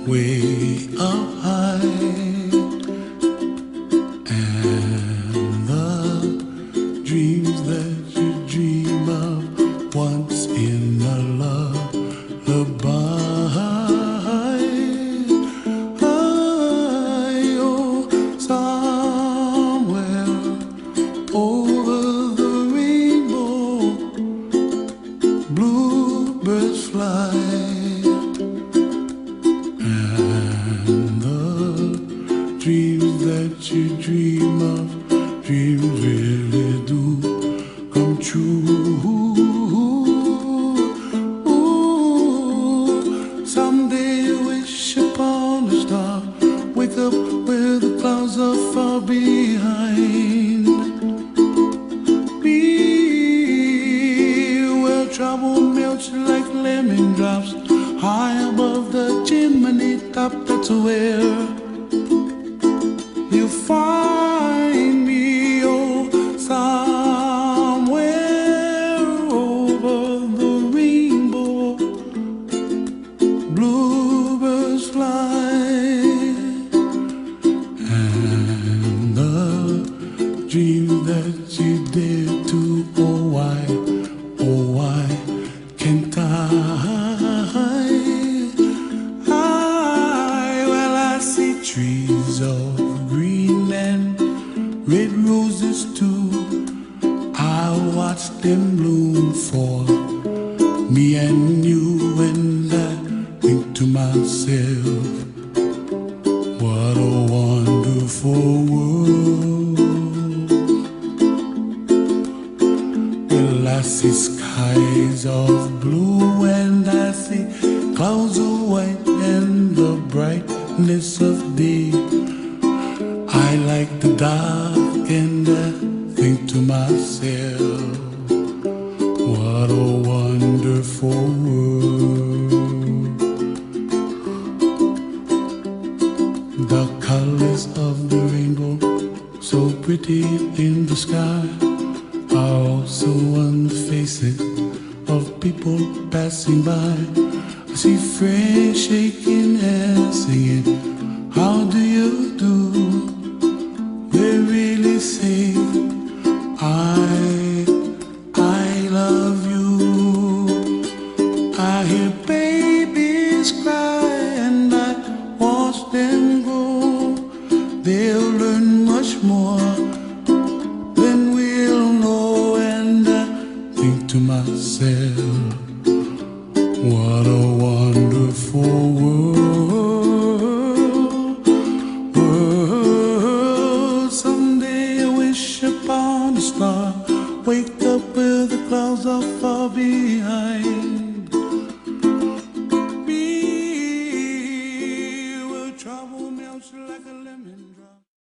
way up high, and the dreams that you dream of once in a lullaby. Oh, somewhere over the rainbow, bluebirds fly. Dreams that you dream of, dreams really do come true. Ooh, someday wish upon a star, wake up where the clouds are far behind me, where trouble melts like lemon drops high above the chimney top. That's where you find me, oh, somewhere over the rainbow, bluebirds fly, and the dream that you dare to, oh why can't I? Well, I see trees of green and red roses too. I watch them bloom for me and you, and I think to myself, what a wonderful world. Well, I see skies of blue and I see clouds of white and the brightness of day. I like the dark and I think to myself, what a wonderful world. The colors of the rainbow, so pretty in the sky, are also on the faces of people passing by. I see friends shaking hands singing, how do you do? They really say, I love you. I hear babies cry and I watch them grow. They'll learn much more than we'll know, and I think to myself, what a wonderful world. Someday I wish upon a star, wake up where the clouds are far behind me, where trouble melts like a